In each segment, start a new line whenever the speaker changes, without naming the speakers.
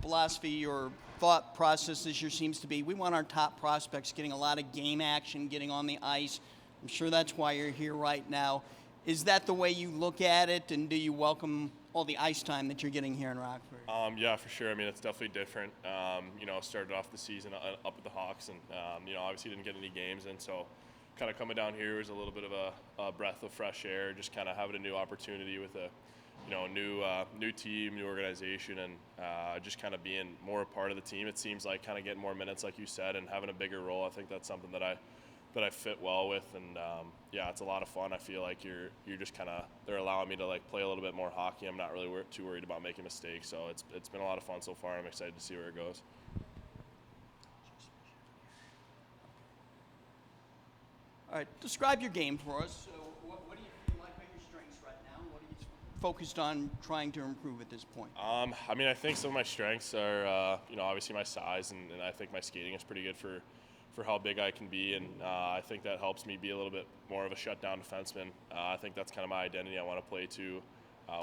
philosophy or thought process this year seems to be we want our top prospects getting a lot of game action, getting on the ice. I'm sure that's why you're here right now. Is that the way you look at it, and do you welcome all the ice time that you're getting here in Rockford?
Yeah, for sure. I mean, it's definitely different. Started off the season up with the Hawks, and obviously didn't get any games, and so kind of coming down here was a little bit of a breath of fresh air, just kind of having a new opportunity with a new team, new organization, and just kind of being more a part of the team. It seems like kind of getting more minutes, like you said, and having a bigger role. I think that's something that I fit well with, and it's a lot of fun. I feel like you're just kind of, they're allowing me to like play a little bit more hockey. I'm not really too worried about making mistakes, so it's been a lot of fun so far. I'm excited to see where it goes.
All right, describe your game for us. So what do you feel like are your strengths right now? What are you focused on trying to improve at this point?
I think some of my strengths are, obviously my size, and I think my skating is pretty good for how big I can be, and I think that helps me be a little bit more of a shutdown defenseman. I think that's kind of my identity I want to play to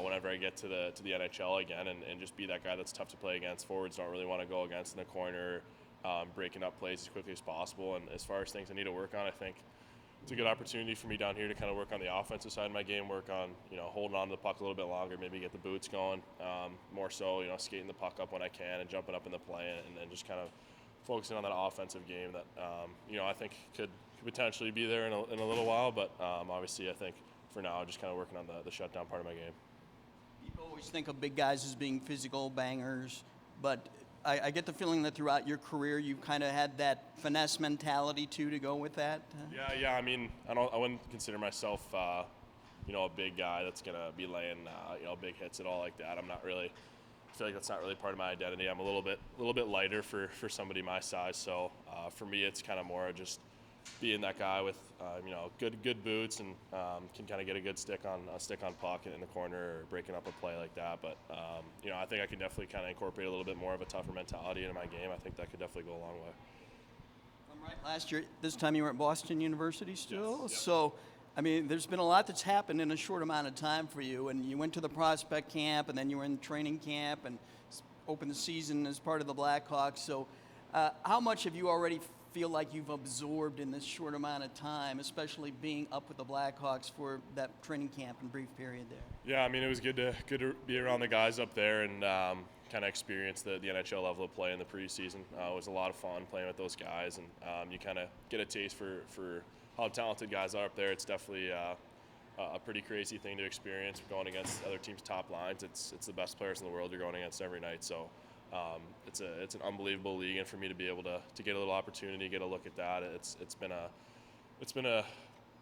whenever I get to the NHL again, and just be that guy that's tough to play against. Forwards don't really want to go against in the corner, breaking up plays as quickly as possible. And as far as things I need to work on, I think it's a good opportunity for me down here to kind of work on the offensive side of my game, work on, holding on to the puck a little bit longer, maybe get the boots going, more so, skating the puck up when I can and jumping up in the play, and then just kind of focusing on that offensive game that, I think could potentially be there in a little while. But obviously I think for now, just kind of working on the shutdown part of my game.
People always think of big guys as being physical bangers, but I get the feeling that throughout your career you've kind of had that finesse mentality too to go with that.
Yeah. I mean, I wouldn't consider myself, a big guy that's gonna be laying, big hits at all like that. I'm not really. I feel like that's not really part of my identity. I'm a little bit lighter for somebody my size. So for me, it's kind of more just being that guy with good boots and can kind of get a good stick on puck in the corner or breaking up a play like that. But I think I can definitely kind of incorporate a little bit more of a tougher mentality into my game. I think that could definitely go a long way.
I'm right. Last year, this time you were at Boston University still.
Yes, yep.
So, I mean, there's been a lot that's happened in a short amount of time for you. And you went to the prospect camp, and then you were in training camp, and opened the season as part of the Blackhawks. So, how much have you already feel like you've absorbed in this short amount of time, especially being up with the Blackhawks for that training camp and brief period there?
Yeah, I mean, it was good to be around the guys up there and kind of experience the NHL level of play in the preseason. It was a lot of fun playing with those guys, and you kind of get a taste for how talented guys are up there. It's definitely a pretty crazy thing to experience going against other teams' top lines. It's the best players in the world you're going against every night. So it's an unbelievable league, and for me to be able to get a little opportunity, get a look at that, it's been a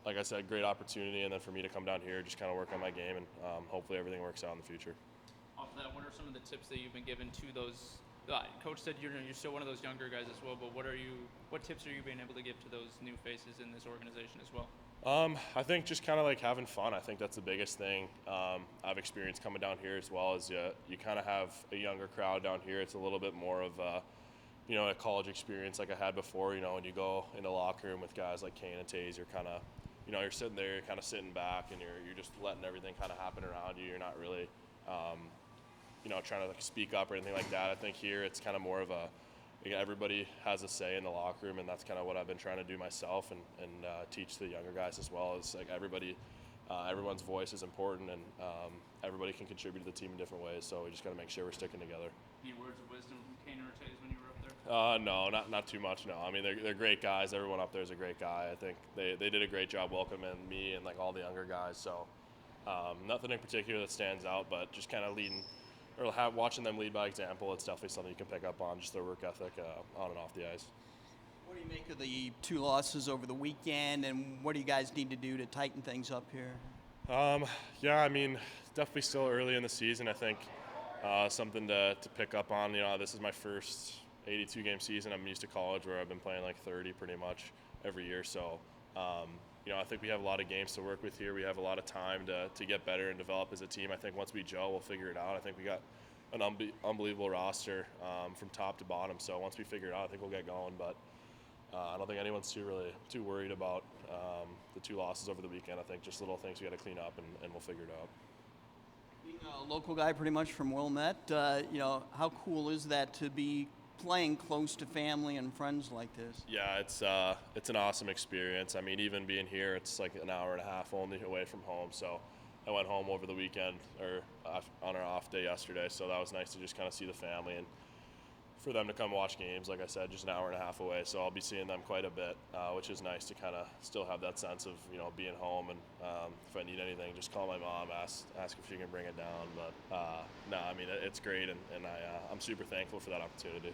like I said, great opportunity. And then for me to come down here, just kind of work on my game, and hopefully everything works out in the future.
Off of that, what are some of the tips that you've been given to those? Coach said you're still one of those younger guys as well, but what tips are you being able to give to those new faces in this organization as well?
I think just kind of like having fun. I think that's the biggest thing I've experienced coming down here, as well as you kind of have a younger crowd down here. It's a little bit more of a college experience like I had before. When you go in the locker room with guys like Kane and Taze, you're kind of, you're sitting there, you're kind of sitting back, and you're just letting everything kind of happen around you. You're not really, trying to like speak up or anything like that. I think here it's kind of more of everybody has a say in the locker room, and that's kind of what I've been trying to do myself and teach the younger guys as well. Is like everyone's voice is important, and everybody can contribute to the team in different ways. So we just got to make sure we're sticking together.
Any words of wisdom from Kane or Taze when you were up there?
No, not too much. No, I mean they're great guys. Everyone up there is a great guy. I think they did a great job welcoming me and like all the younger guys. So nothing in particular that stands out, but just kind of leading. Or watching them lead by example, it's definitely something you can pick up on, just their work ethic on and off the ice.
What do you make of the 2 losses over the weekend, and what do you guys need to do to tighten things up here?
I mean, definitely still early in the season. I think something to pick up on. This is my first 82-game season. I'm used to college where I've been playing like 30 pretty much every year. So, I think we have a lot of games to work with here. We have a lot of time to get better and develop as a team. I think once we gel, we'll figure it out. I think we got an unbelievable roster from top to bottom. So once we figure it out, I think we'll get going. But I don't think anyone's too worried about the 2 losses over the weekend. I think just little things we got to clean up, and we'll figure it out.
Being A local guy pretty much from Wilmette. How cool is that to be playing close to family and friends like this?
Yeah, it's an awesome experience. I mean, even being here, it's like an hour and a half only away from home. So I went home over the weekend or on our off day yesterday. So that was nice to just kind of see the family and for them to come watch games. Like I said, just an hour and a half away. So I'll be seeing them quite a bit, which is nice to kind of still have that sense of being home. And if I need anything, just call my mom, ask if she can bring it down. But no, I mean it's great, and I'm super thankful for that opportunity.